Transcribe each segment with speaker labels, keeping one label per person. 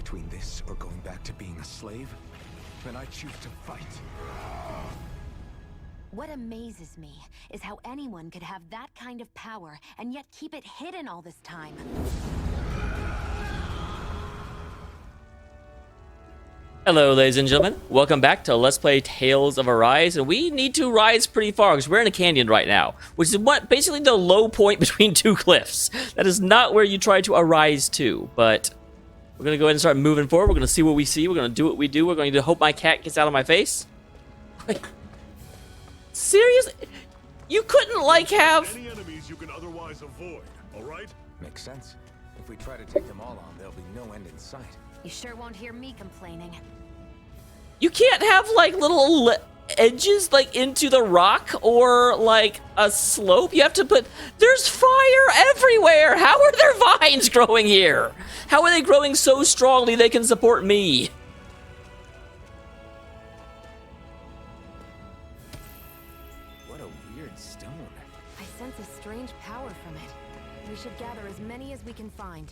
Speaker 1: between this or going back to being a slave, then I choose to fight.
Speaker 2: What amazes me is how anyone could have that kind of power and yet keep it hidden all this time.
Speaker 3: Hello, ladies and gentlemen. Welcome back to Let's Play Tales of Arise, and we need to rise pretty far because we're in a canyon right now, which is basically the low point between two cliffs. That is not where you try to arise to, but we're going to go ahead and start moving forward. We're going to see what we see. We're going to do what we do. We're going to hope my cat gets out of my face. Wait. Seriously? You couldn't, like, have...
Speaker 4: Any enemies you can otherwise avoid, all right?
Speaker 1: Makes sense. If we try to take them all on, there'll be no end in sight.
Speaker 2: You sure won't hear me complaining.
Speaker 3: You can't have, like, little edges, like, into the rock or, like, a slope. You have to put... There's fire everywhere! How are there vines growing here? How are they growing so strongly they can support me?
Speaker 1: What a weird stone.
Speaker 2: I sense a strange power from it. We should gather as many as we can find.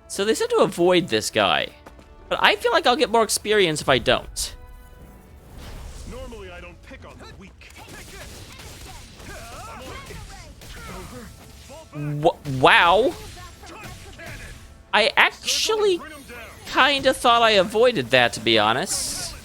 Speaker 3: So they said to avoid this guy. But I feel like I'll get more experience if I don't.
Speaker 4: Normally I don't pick on the weak.
Speaker 3: Wow. I actually kind of thought I avoided that, to be honest.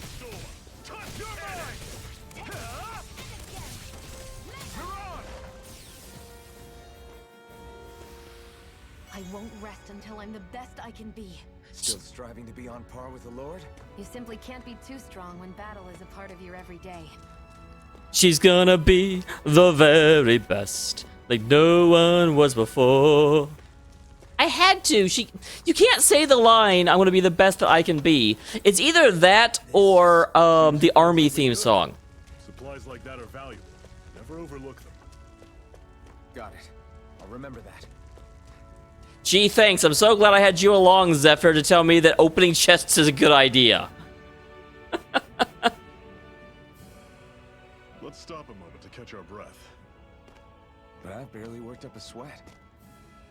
Speaker 2: I won't rest until I'm the best I can be.
Speaker 1: Still striving to be on par with the Lord?
Speaker 2: You simply can't be too strong when battle is a part of your everyday.
Speaker 3: She's gonna be the very best, like no one was before. I had to. You can't say the line, I'm gonna be the best that I can be. It's either that or the Army theme song.
Speaker 4: Supplies like that are valuable. Never overlook them.
Speaker 1: Got it. I'll remember that.
Speaker 3: Gee, thanks. I'm so glad I had you along, Zephyr, to tell me that opening chests is a good idea.
Speaker 4: Let's stop a moment to catch our breath.
Speaker 1: But I've barely worked up a sweat.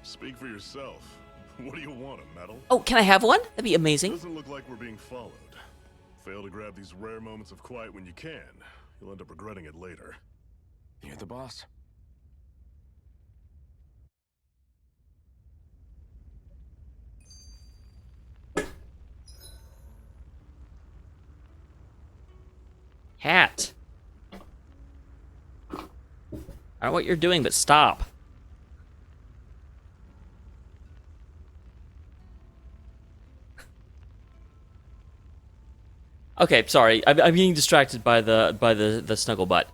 Speaker 4: Speak for yourself. What do you want, a medal?
Speaker 3: Oh, can I have one? That'd be amazing.
Speaker 4: Doesn't look like we're being followed. Fail to grab these rare moments of quiet when you can. You'll end up regretting it later.
Speaker 1: You're the boss.
Speaker 3: Hat. I don't know what you're doing, but stop. Okay, sorry. I'm getting distracted by the snuggle butt.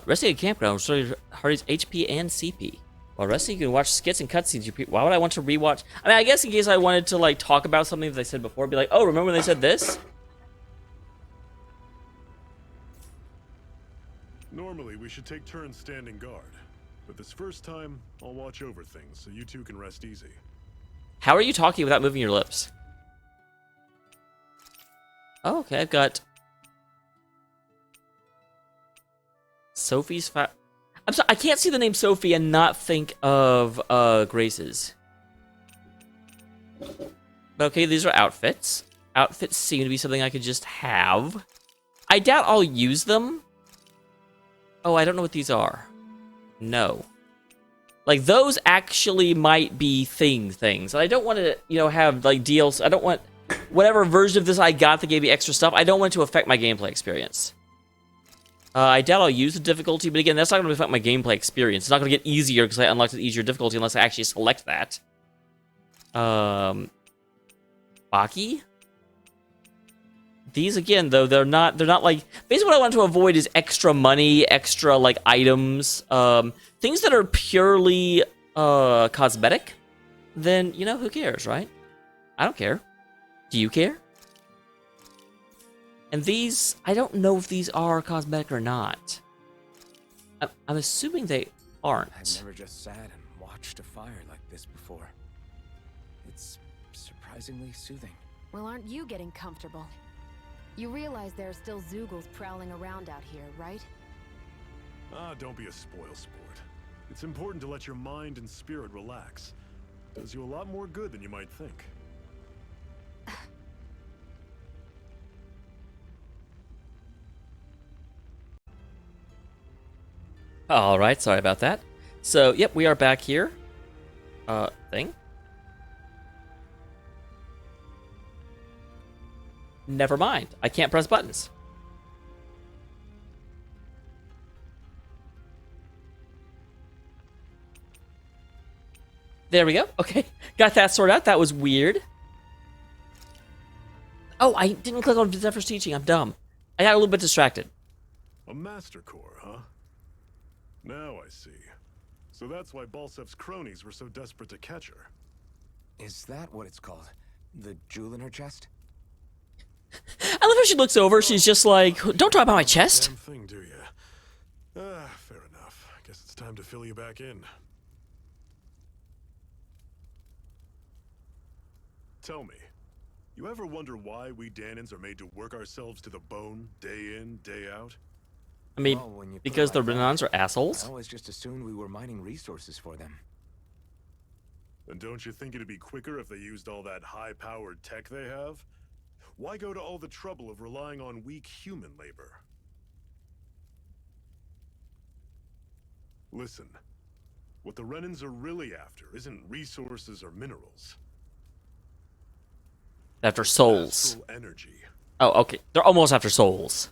Speaker 3: Resting at campground restores Hardy's HP and CP. While resting, you can watch skits and cutscenes. Why would I want to rewatch? I mean, I guess in case I wanted to like talk about something that I said before, be like, oh, remember when they said this?
Speaker 4: Normally, we should take turns standing guard. But this first time, I'll watch over things so you two can rest easy.
Speaker 3: How are you talking without moving your lips? Oh, okay, I've got Sophie's I'm sorry, I can't see the name Sophie and not think of Grace's. But okay, these are outfits. Outfits seem to be something I could just have. I doubt I'll use them. Oh, I don't know what these are. No. Like, those actually might be things. And I don't want to, you know, have, like, deals. I don't want... Whatever version of this I got that gave me extra stuff, I don't want it to affect my gameplay experience. I doubt I'll use the difficulty, but again, that's not going to affect my gameplay experience. It's not going to get easier because I unlocked the easier difficulty unless I actually select that. Baki? These, again, though, they're not like... Basically, what I want to avoid is extra money, extra, like, items. Things that are purely cosmetic, then, you know, who cares, right? I don't care. Do you care? And these, I don't know if these are cosmetic or not. I'm assuming they aren't.
Speaker 1: I've never just sat and watched a fire like this before. It's surprisingly soothing.
Speaker 2: Well, aren't you getting comfortable? You realize there are still Zoogles prowling around out here, right?
Speaker 4: Ah, don't be a spoil sport. It's important to let your mind and spirit relax. Does you a lot more good than you might think.
Speaker 3: All right, sorry about that. So, yep, we are back here. Thing. Never mind. I can't press buttons. There we go. Okay, got that sorted out. That was weird. Oh, I didn't click on Zephyr teaching. I'm dumb. I got a little bit distracted.
Speaker 4: A master core, huh? Now I see. So that's why Balsef's cronies were so desperate to catch her.
Speaker 1: Is that what it's called? The jewel in her chest?
Speaker 3: I love how she looks over. She's just like, don't talk about my chest.
Speaker 4: Damn thing, do ya? Fair enough. Guess it's time to fill you back in. Tell me, you ever wonder why we Danans are made to work ourselves to the bone, day in, day out?
Speaker 3: I mean,
Speaker 1: Well, when you put it
Speaker 3: because the
Speaker 1: like that,
Speaker 3: Renans are assholes.
Speaker 1: I always just assumed we were mining resources for them.
Speaker 4: And don't you think it'd be quicker if they used all that high-powered tech they have? Why go to all the trouble of relying on weak human labor? Listen, what the Renans are really after isn't resources or minerals.
Speaker 3: After souls.
Speaker 4: Astral energy.
Speaker 3: Oh, okay. They're almost after souls.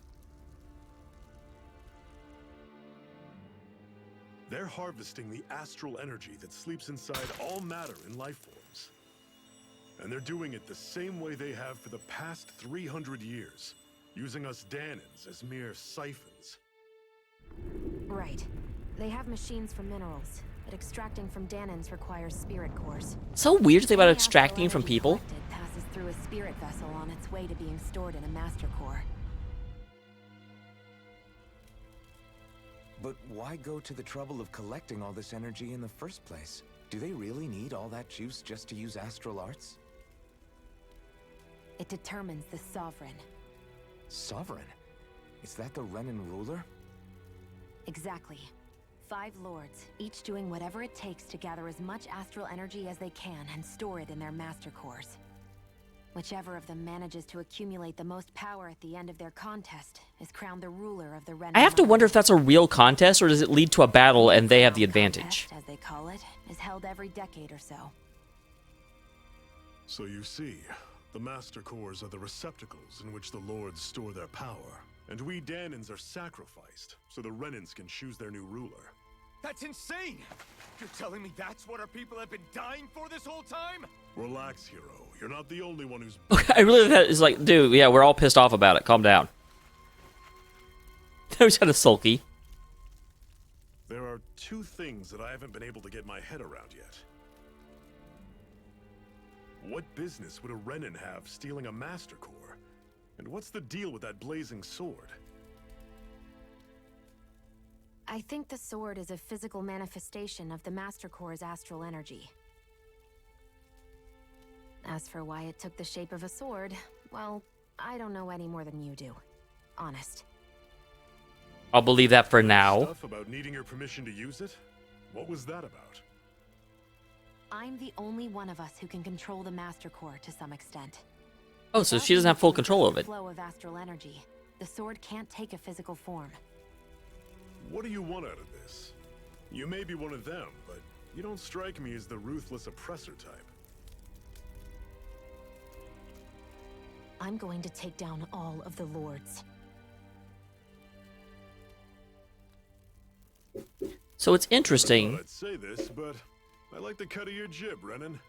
Speaker 4: They're harvesting the astral energy that sleeps inside all matter in life forms. And they're doing it the same way they have for the past 300 years, using us Danans as mere siphons.
Speaker 2: Right. They have machines for minerals, but extracting from Danans requires spirit cores.
Speaker 3: So weird to think about
Speaker 2: Any
Speaker 3: extracting
Speaker 2: astral
Speaker 3: from
Speaker 2: energy
Speaker 3: people.
Speaker 2: collected passes through a spirit vessel on its way to being stored in a master core.
Speaker 1: But why go to the trouble of collecting all this energy in the first place? Do they really need all that juice just to use astral arts?
Speaker 2: It determines the sovereign.
Speaker 1: Sovereign? Is that the Renan ruler?
Speaker 2: Exactly. 5 lords, each doing whatever it takes to gather as much astral energy as they can and store it in their master cores. Whichever of them manages to accumulate the most power at the end of their contest is crowned the ruler of the Renan.
Speaker 3: I have to wonder if that's a real contest or does it lead to a battle and they have the advantage.
Speaker 2: Contest, as they call it, is held every decade or so.
Speaker 4: So you see, the master cores are the receptacles in which the lords store their power. And we Danans are sacrificed, so the Renans can choose their new ruler.
Speaker 5: That's insane! You're telling me that's what our people have been dying for this whole time?
Speaker 4: Relax, hero. You're not the only one who's...
Speaker 3: I really that is like, dude, yeah, we're all pissed off about it. Calm down. That was kind of sulky.
Speaker 4: There are 2 things that I haven't been able to get my head around yet. What business would a Renan have stealing a master core? And what's the deal with that blazing sword?
Speaker 2: I think the sword is a physical manifestation of the master core's astral energy. As for why it took the shape of a sword, well, I don't know any more than you do. Honest.
Speaker 3: I'll believe that for now.
Speaker 4: Stuff about needing your permission to use it? What was that about?
Speaker 2: I'm the only one of us who can control the master core to some extent.
Speaker 3: Oh, so she doesn't have full control of it.
Speaker 2: Flow of astral energy. The sword can't take a physical form.
Speaker 4: What do you want out of this? You may be one of them, but you don't strike me as the ruthless oppressor type.
Speaker 2: I'm going to take down all of the lords.
Speaker 3: So it's
Speaker 4: I
Speaker 3: interesting.
Speaker 4: thought I'd say this, but I like the cut of your jib, Renan.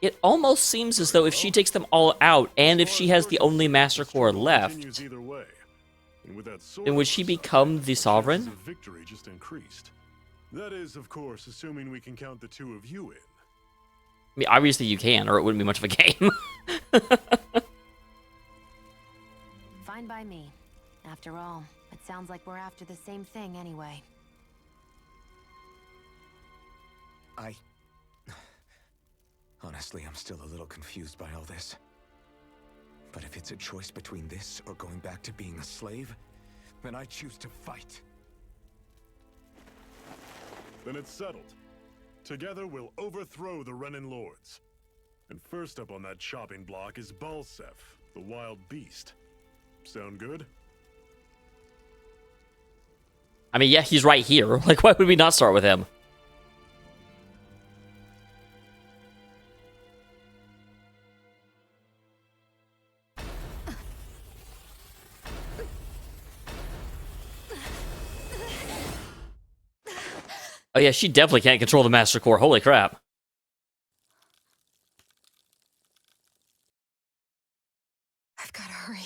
Speaker 3: It almost seems as though if she takes them all out, and if she has the only Master Core left,
Speaker 4: Either way. And with that sword
Speaker 3: then would she become the Sovereign?
Speaker 4: chances of victory just increased. That is, of course, assuming we can count the 2 of you in.
Speaker 3: I mean, obviously you can, or it wouldn't be much of a game.
Speaker 2: Fine by me. After all, it sounds like we're after the same thing anyway.
Speaker 1: Honestly, I'm still a little confused by all this. But if it's a choice between this or going back to being a slave, then I choose to fight.
Speaker 4: Then it's settled. Together we'll overthrow the Renan lords. And first up on that chopping block is Balsef, the wild beast. Sound good?
Speaker 3: I mean, yeah, he's right here. Like, why would we not start with him? Oh yeah, she definitely can't control the Master Core. Holy crap.
Speaker 2: I've gotta hurry.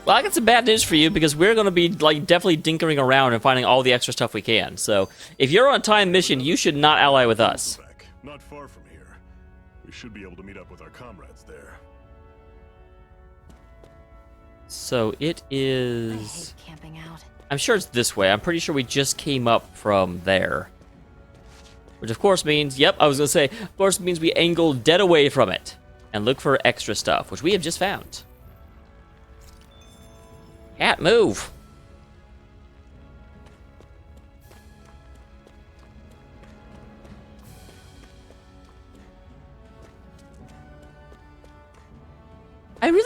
Speaker 3: Well, I got some bad news for you because we're going to be like definitely dinkering around and finding all the extra stuff we can. So if you're on a time mission, you should not ally with us.
Speaker 4: Not far from here. We should be able to meet up with our comrades there.
Speaker 3: So it
Speaker 2: I
Speaker 3: is...
Speaker 2: hate camping out.
Speaker 3: I'm sure it's this way. I'm pretty sure we just came up from there. Which of course means, yep, I was going to say, of course means we angle dead away from it. And look for extra stuff, which we have just found. Cat, move!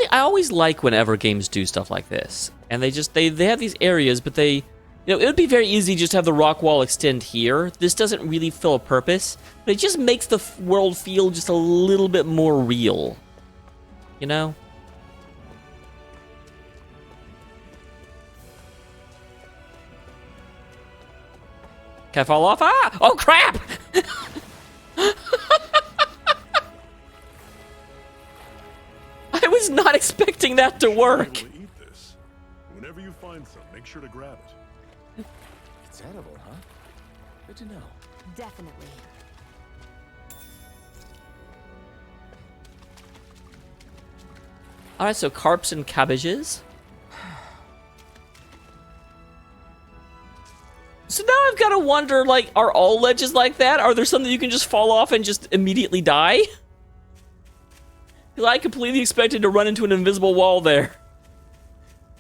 Speaker 3: I always like whenever games do stuff like this. And they have these areas, but it would be very easy just to have the rock wall extend here. This doesn't really fill a purpose, but it just makes the world feel just a little bit more real. You know? Can I fall off? Ah! Oh, crap! I was not expecting that to work.
Speaker 4: Able to eat this. Whenever you find some, make sure to grab it.
Speaker 1: It's edible, huh? Good to know.
Speaker 2: Definitely.
Speaker 3: All right, so carps and cabbages. So now I've got to wonder, like, are all ledges like that? Are there some that you can just fall off and just immediately die? Because I completely expected to run into an invisible wall there.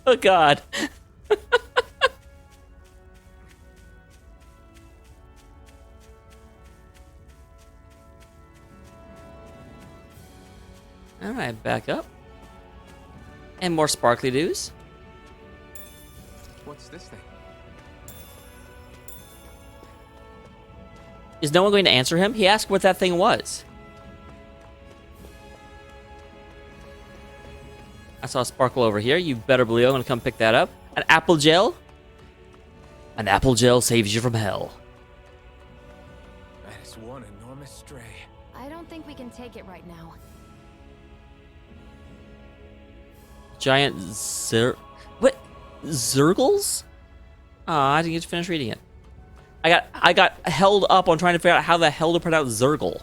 Speaker 3: Oh, God. All right, back up. And more sparkly dews.
Speaker 1: What's this thing?
Speaker 3: Is no one going to answer him? He asked what that thing was. I saw a sparkle over here. You better believe I'm going to come pick that up. An apple gel? An apple gel saves you from hell.
Speaker 1: That is one enormous stray.
Speaker 2: I don't think we can take it right now.
Speaker 3: Giant what? Zergles? Aw, I didn't get to finish reading it. I got held up on trying to figure out how the hell to pronounce Zergle.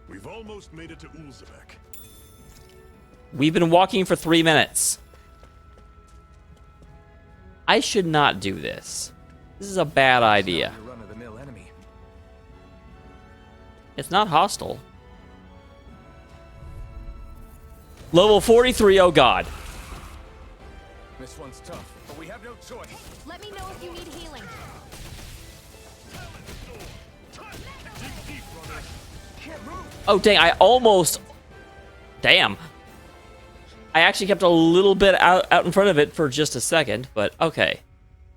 Speaker 4: We've almost made it to Ulzebek.
Speaker 3: We've been walking for 3 minutes. I should not do this. This is a bad idea.
Speaker 1: It's not your run-of-the-mill enemy.
Speaker 3: It's not hostile. Level 43, oh god.
Speaker 1: This one's tough, but we have no choice.
Speaker 2: Let me know if you need healing.
Speaker 3: Oh, dang, I almost... Damn. I actually kept a little bit out in front of it for just a second, but okay.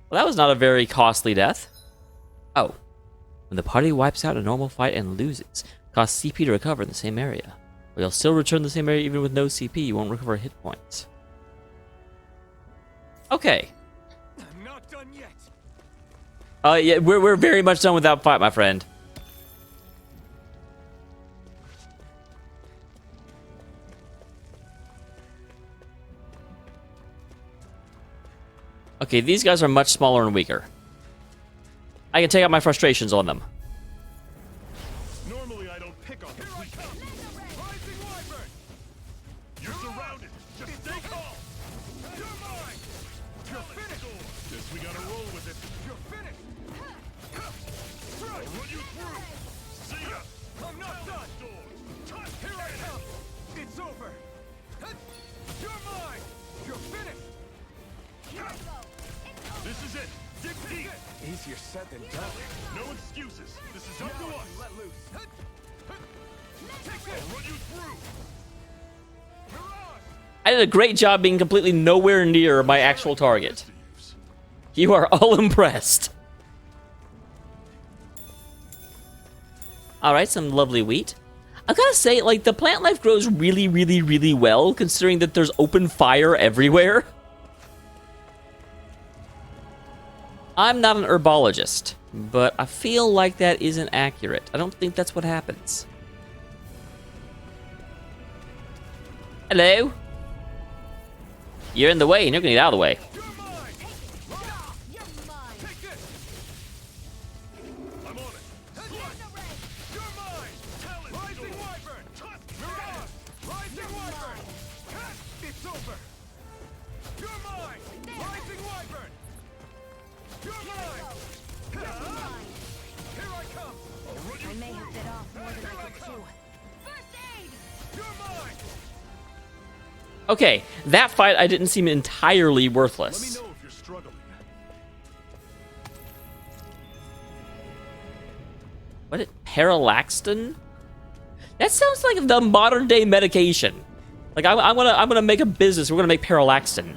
Speaker 3: Well, that was not a very costly death. Oh. When the party wipes out a normal fight and loses, costs CP to recover in the same area. But you'll still return to the same area even with no CP. You won't recover hit points. Okay.
Speaker 5: I'm not done yet.
Speaker 3: Yeah, we're very much done with that fight, my friend. Okay, these guys are much smaller and weaker. I can take out my frustrations on them.
Speaker 4: Normally I don't pick on them.
Speaker 5: Rising Wyvern!
Speaker 4: You're surrounded. Just stay calm.
Speaker 5: You're mine! You're finished!
Speaker 4: Guess we gotta roll with it.
Speaker 5: You're finished!
Speaker 4: I'll run you through. See ya.
Speaker 5: I'm not done! Here I come! It's over! You're mine! You're finished!
Speaker 4: This is it. Dig deep.
Speaker 1: Easier said than done.
Speaker 4: No excuses. This is up to us.
Speaker 5: Let loose! Take
Speaker 4: I'll
Speaker 5: this!
Speaker 4: run you through.
Speaker 3: I did a great job being completely nowhere near my actual target. You are all impressed. Alright, some lovely wheat. I gotta say, like, the plant life grows really, really, really well, considering that there's open fire everywhere. I'm not an herbologist, but I feel like that isn't accurate. I don't think that's what happens. Hello? You're in the way, and you're gonna get out of the way.
Speaker 5: You're mine! You're mine! Take this! I'm on it! You're mine! Rising Wyvern! Mirage! Rising Wyvern! It's over! You're mine! Rising Wyvern! You're mine! Here I come!
Speaker 2: I may have bit off more than I could chew.
Speaker 5: First aid! You're mine!
Speaker 3: Okay, that fight I didn't seem entirely
Speaker 4: Let me
Speaker 3: worthless.
Speaker 4: know if you're struggling.
Speaker 3: What is Parallaxton? That sounds like the modern day medication. Like I'm gonna make a business. We're gonna make Parallaxton.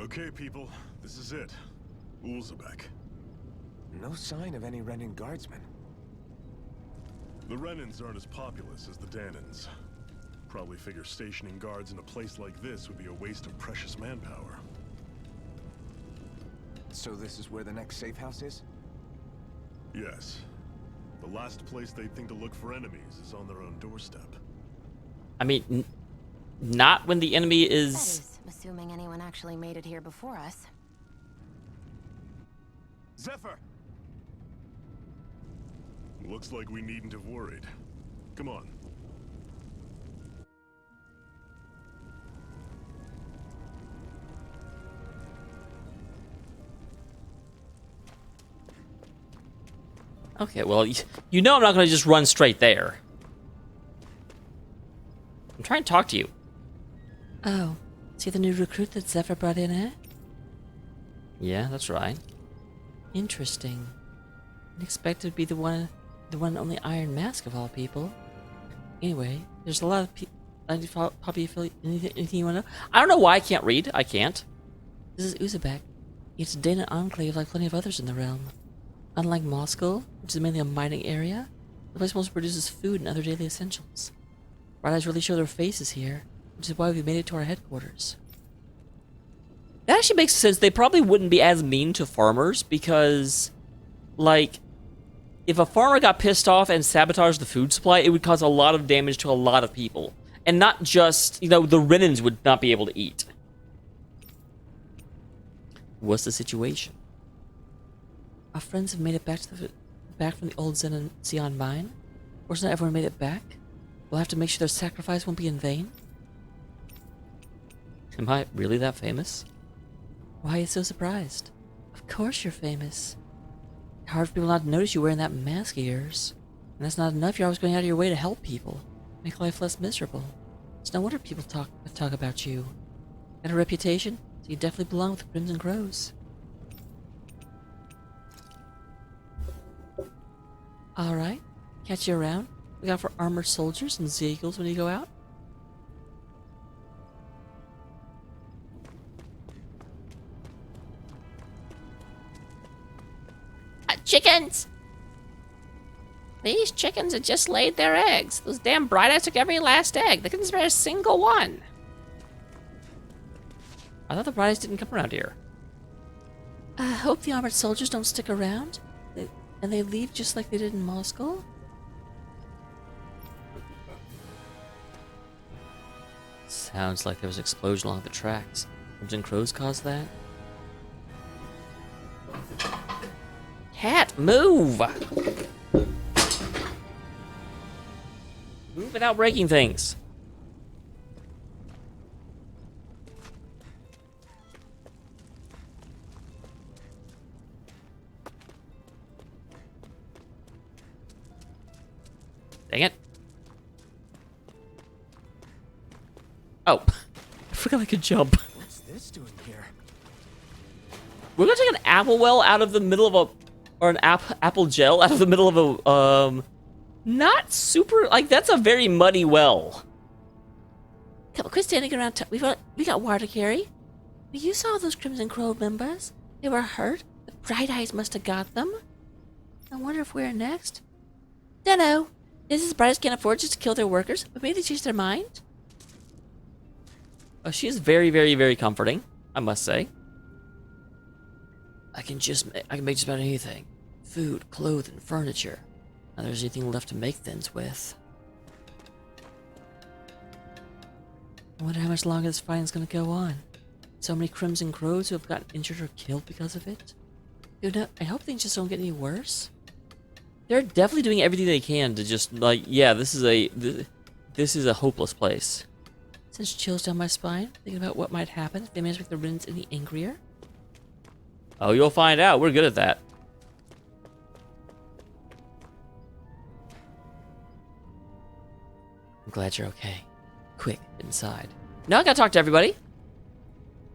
Speaker 4: Okay, people, this is it. Ulzebek.
Speaker 1: No sign of any Renin guardsmen.
Speaker 4: The Renins aren't as populous as the Danins. Probably figure stationing guards in a place like this would be a waste of precious manpower.
Speaker 1: So this is where the next safe house is?
Speaker 4: Yes. The last place they'd think to look for enemies is on their own doorstep.
Speaker 3: I mean, not when the enemy
Speaker 2: That
Speaker 3: is.
Speaker 2: is, assuming anyone actually made it here before us.
Speaker 5: Zephyr!
Speaker 4: Looks like we needn't have worried. Come on.
Speaker 3: Okay, well, you know I'm not gonna just run straight there. I'm trying to talk to you. Oh, see the new recruit that Zephyr brought in, eh? Yeah, that's right. Interesting. Didn't expect it to be the one and only Iron Mask of all people. Anyway, there's a lot of people. Probably affiliate. Anything you wanna know? I don't know why I can't read. I can't. This is Uzbek. It's a Dana enclave like plenty of others in the realm. Unlike Moscow, which is mainly a mining area, the place mostly produces food and other daily essentials. Bright eyes really show their faces here, which is why we made it to our headquarters. That actually makes sense. They probably wouldn't be as mean to farmers because, like, if a farmer got pissed off and sabotaged the food supply, it would cause a lot of damage to a lot of people. And not just, you know, the Renins would not be able to eat. What's the situation? Our friends have made it back from the old Xeon mine. Or has not everyone made it back? We'll have to make sure their sacrifice won't be in vain. Am I really that famous? Why are you so surprised? Of course you're famous. Hard for people not to notice you wearing that mask of yours. And that's not enough, you're always going out of your way to help people. Make life less miserable. It's no wonder people talk about you. Got a reputation, so you definitely belong with the Crimson Crows. Alright, catch you around. Look out for armored soldiers and Zeagles when you go out. Chickens! These chickens had just laid their eggs. Those damn bright eyes took every last egg. They couldn't spare a single one. I thought the bright eyes didn't come around here. I hope the armored soldiers don't stick around. And they leave just like they did in Moscow? Sounds like there was an explosion along the tracks. Crimson Crows caused that? Cat, move! Move without breaking things. Dang it. Oh. I forgot I could jump.
Speaker 1: What's this doing here?
Speaker 3: We're gonna take an apple well out of the middle of a... Or an apple gel out of the middle of a, not super... Like, that's a very muddy well. Come on, quit standing around. We got water to carry. Well, you saw those Crimson Crow members. They were hurt. The Bright Eyes must have got them. I wonder if we're next. Dunno. Mrs. Bright Eyes can't afford just to kill their workers, but maybe they changed their mind. Oh, she is very, very, very comforting, I must say. I can make just about anything. Food, clothing, furniture. Now there's anything left to make things with. I wonder how much longer this fighting's gonna go on. So many Crimson Crows who have gotten injured or killed because of it. Dude, I hope things just don't get any worse. They're definitely doing everything they can to just, like, yeah, this is a hopeless place. Sends chills down my spine, thinking about what might happen if they manage to make the Rinns any angrier. Oh, you'll find out. We're good at that. I'm glad you're okay. Quick, get inside. Now I gotta talk to everybody.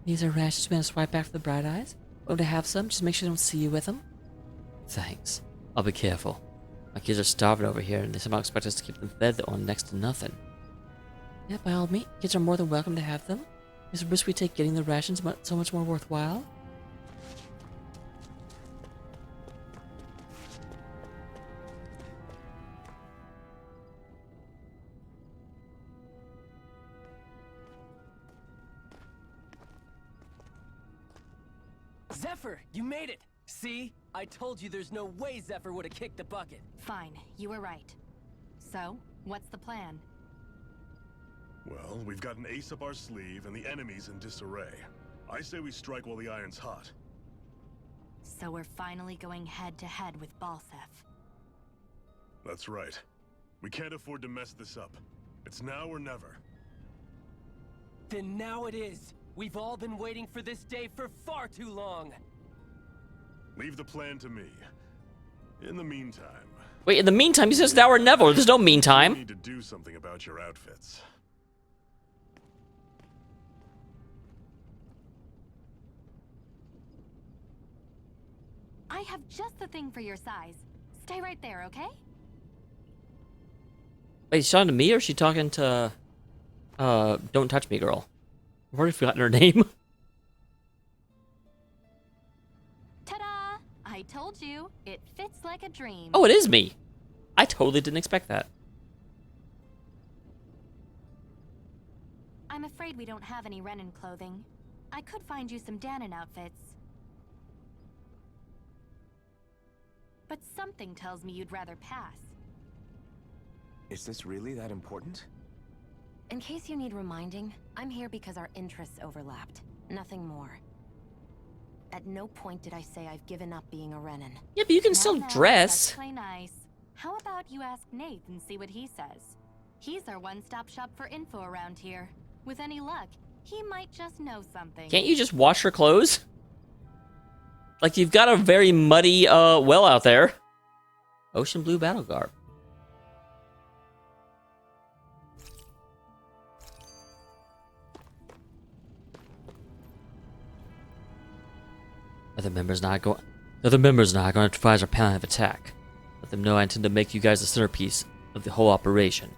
Speaker 3: These are rations we're gonna swipe back for the Bright Eyes. Welcome to have some. Just make sure they don't see you with them. Thanks. I'll be careful. My kids are starving over here, and they somehow expect us to keep them fed on next to nothing. Yeah, by all means, kids are more than welcome to have them. Is the risk we take getting the rations so much more worthwhile?
Speaker 6: Zephyr, you made it! See? I told you there's no way Zephyr would have kicked the bucket.
Speaker 2: Fine, you were right. So, what's the plan?
Speaker 4: Well, we've got an ace up our sleeve and the enemy's in disarray. I say we strike while the iron's hot.
Speaker 2: So we're finally going head-to-head with Balsef.
Speaker 4: That's right. We can't afford to mess this up. It's now or never.
Speaker 6: Then now it is! We've all been waiting for this day for far too long!
Speaker 4: Leave the plan to me. In the meantime...
Speaker 3: Wait, in the meantime, he says now or never. There's no
Speaker 4: You
Speaker 3: meantime.
Speaker 4: need to do something about your outfits.
Speaker 2: I have just the thing for your size. Stay right there, okay?
Speaker 3: Wait, is she talking to me or is she talking to, Don't Touch Me Girl? I've already forgotten her name.
Speaker 2: Ta-da! I told you, it fits like a dream.
Speaker 3: Oh, it is me. I totally didn't expect that.
Speaker 2: I'm afraid we don't have any Renin clothing. I could find you some Danon outfits. But something tells me you'd rather pass.
Speaker 1: Is this really that important?
Speaker 2: In case you need reminding, I'm here because our interests overlapped. Nothing more. At no point did I say I've given up being a Renin.
Speaker 3: Yeah, but you can
Speaker 2: Now,
Speaker 3: still
Speaker 2: now,
Speaker 3: dress.
Speaker 2: Let's play nice. How about you ask Nate and see what he says? He's our one-stop shop for info around here. With any luck, he might just know something.
Speaker 3: Can't you just wash your clothes? Like, you've got a very muddy, well out there. Ocean blue battle garb. The members not going to devise our plan of attack. Let them know I intend to make you guys the centerpiece of the whole operation.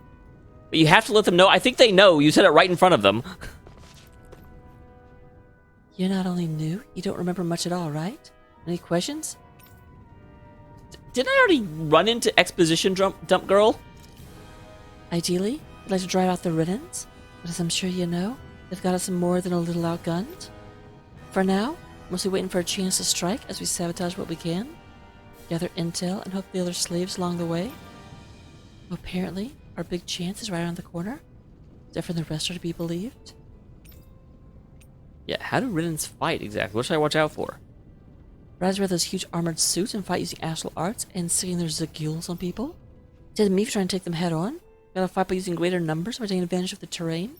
Speaker 3: But you have to let them know. I think they know. You said it right in front of them. You're not only new, you don't remember much at all, right? Any questions? Didn't I already run into exposition dump girl? Ideally, I'd like to drive out the Riddens, but as I'm sure you know, they've got us more than a little outgunned. For now, mostly waiting for a chance to strike as we sabotage what we can, gather intel, and hope the other slaves along the way. Well, apparently, our big chance is right around the corner. Except for the rest are to be believed. Yeah, how do Riddens fight exactly? What should I watch out for? Riders wear those huge armored suits and fight using astral arts and sticking their zagules on people. Instead of me trying to take them head on, gotta fight by using greater numbers by taking advantage of the terrain.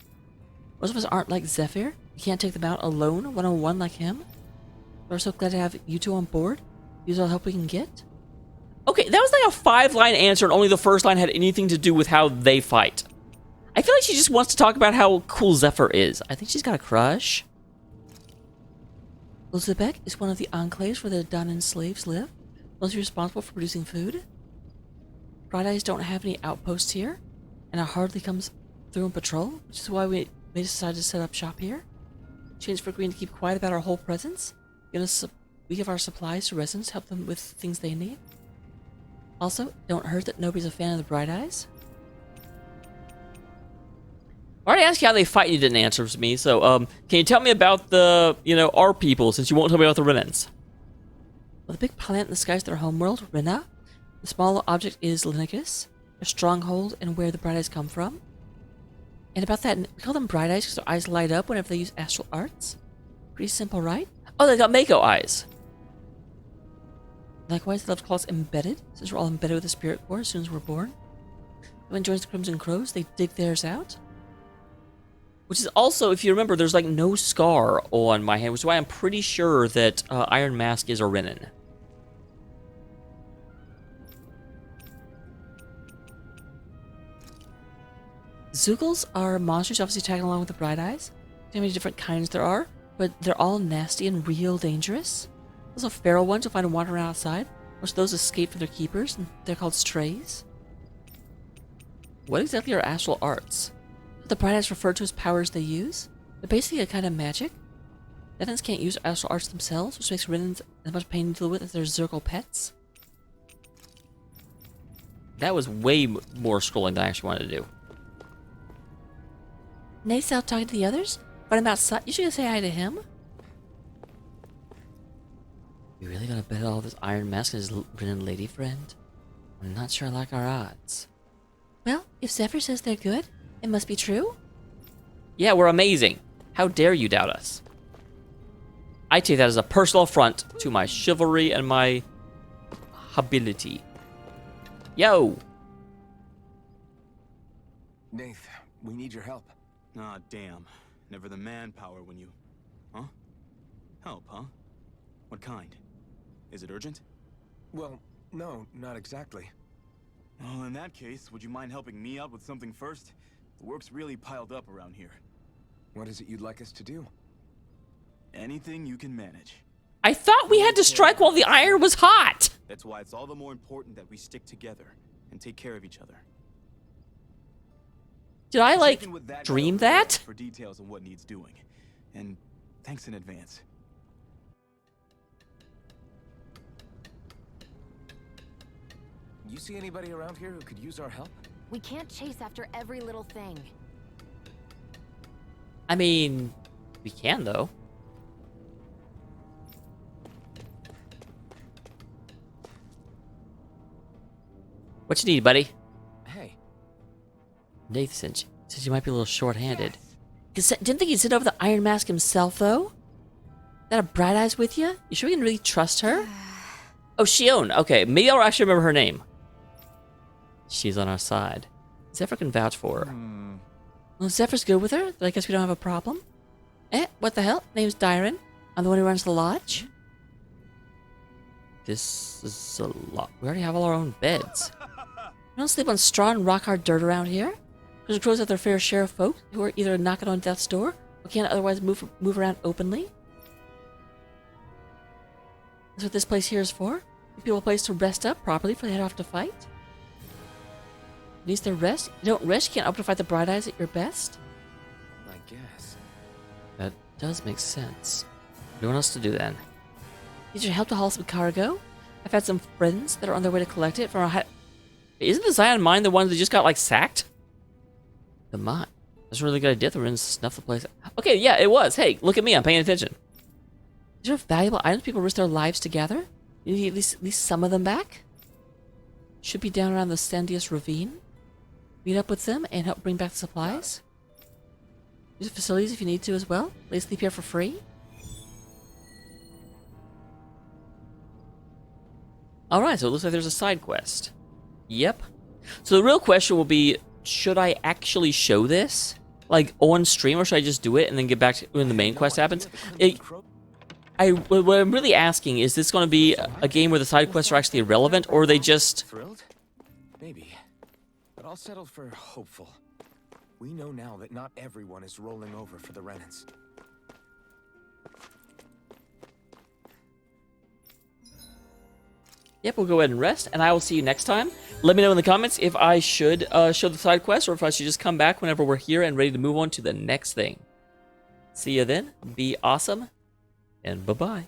Speaker 3: Most of us aren't like Zephyr. You can't take them out alone, one-on-one like him. We're so glad to have you two on board. Use all the help we can get. Okay, that was like a 5-line answer, and only the first line had anything to do with how they fight. I feel like she just wants to talk about how cool Zephyr is. I think she's got a crush. Elizabeth is one of the enclaves where the Danan slaves live, mostly responsible for producing food. Bright Eyes don't have any outposts here, and it hardly comes through on patrol, which is why we decided to set up shop here. Change for Green to keep quiet about our whole presence. We give our supplies to residents, help them with things they need. Also, don't hurt that nobody's a fan of the Bright Eyes. I already asked you how they fight, and you didn't answer me, so, can you tell me about the, our people, since you won't tell me about the Renans? Well, the big planet in the sky is their homeworld, Rena. The small object is Linicus, a stronghold and where the Bright Eyes come from. And about that, we call them Bright Eyes because their eyes light up whenever they use astral arts. Pretty simple, right? Oh, they got Mako eyes. Likewise, they love to call us embedded, since we're all embedded with the spirit core as soon as we're born. When joins the Crimson Crows, they dig theirs out. Which is also, if you remember, there's like no scar on my hand, which is why I'm pretty sure that Iron Mask is a Renan. Zoogles are monsters obviously tagging along with the Bright Eyes. How many different kinds there are, but they're all nasty and real dangerous. Also feral ones you'll find them wandering around outside. Most of those escape from their keepers, and they're called strays. What exactly are astral arts? What the Bright Eyes refer to as powers they use? They're basically a kind of magic. Renans can't use astral arts themselves, which makes Renans as much pain to deal with as their Zergal pets. That was way more scrolling than I actually wanted to do. Nate's out talking to the others, but I'm outside. You should go say hi to him. You really gonna bet all this Iron Mask and his Renan lady friend? I'm not sure I like our odds. Well, if Zephyr says they're good, it must be true. Yeah, we're amazing. How dare you doubt us? I take that as a personal affront to my chivalry and my ability. Yo!
Speaker 1: Nath, we need your help.
Speaker 7: Ah, damn. Never the manpower when you... Huh? Help, huh? What kind? Is it urgent?
Speaker 1: Well, no, not exactly.
Speaker 7: Well, in that case, would you mind helping me out with something first? The work's really piled up around here.
Speaker 1: What is it you'd like us to do?
Speaker 7: Anything you can manage.
Speaker 3: I thought we had to strike while the iron was hot!
Speaker 7: That's why it's all the more important that we stick together and take care of each other.
Speaker 3: Did I, like,
Speaker 7: Checking with that
Speaker 3: dream
Speaker 7: guy over there
Speaker 3: that?
Speaker 7: for details on what needs doing. And thanks in advance.
Speaker 1: You see anybody around here who could use our help?
Speaker 2: We can't chase after every little thing.
Speaker 3: I mean, we can, though. What you need, buddy?
Speaker 1: Hey.
Speaker 3: Nathan says you might be a little short-handed. Didn't think he'd send over the Iron Mask himself, though? That a Bright Eyes with you? You sure we can really trust her? Oh, Shion. Okay, maybe I'll actually remember her name. She's on our side. Zephyr can vouch for her. Well, Zephyr's good with her, then I guess we don't have a problem. What the hell? Name's Dyron. I'm the one who runs the lodge. This is a lot. We already have all our own beds. We don't sleep on straw and rock-hard dirt around here. Because the crows have their fair share of folk who are either knocking on death's door or can't otherwise move around openly. That's what this place here is for. Give people a place to rest up properly before they head off to fight. Needs their rest. You don't rest, you can't hope to fight the Bright Eyes at your best.
Speaker 1: I guess.
Speaker 3: That does make sense. What do you want us to do then? Need your help to haul some cargo? I've had some friends that are on their way to collect it from our Isn't the Zion mine the one that just got, like, sacked? The mine. That's a really good idea. The Rins snuff the place. Okay, yeah, it was. Hey, look at me. I'm paying attention. These are valuable items people risk their lives to gather. You need at least some of them back. Should be down around the Sandius Ravine. Meet up with them and help bring back the supplies. Use the facilities if you need to as well. They sleep here for free. Alright, so it looks like there's a side quest. Yep. So the real question will be, should I actually show this? Like, on stream, or should I just do it and then get back to when the main quest happens? What I'm really asking, is this going to be a game where the side quests are actually irrelevant, or are they just...
Speaker 1: Thrilled? Maybe. But I'll settle for hopeful. We know now that not everyone is rolling over for the Renans.
Speaker 3: Yep, we'll go ahead and rest, and I will see you next time. Let me know in the comments if I should show the side quest, or if I should just come back whenever we're here and ready to move on to the next thing. See you then. Be awesome, and bye-bye.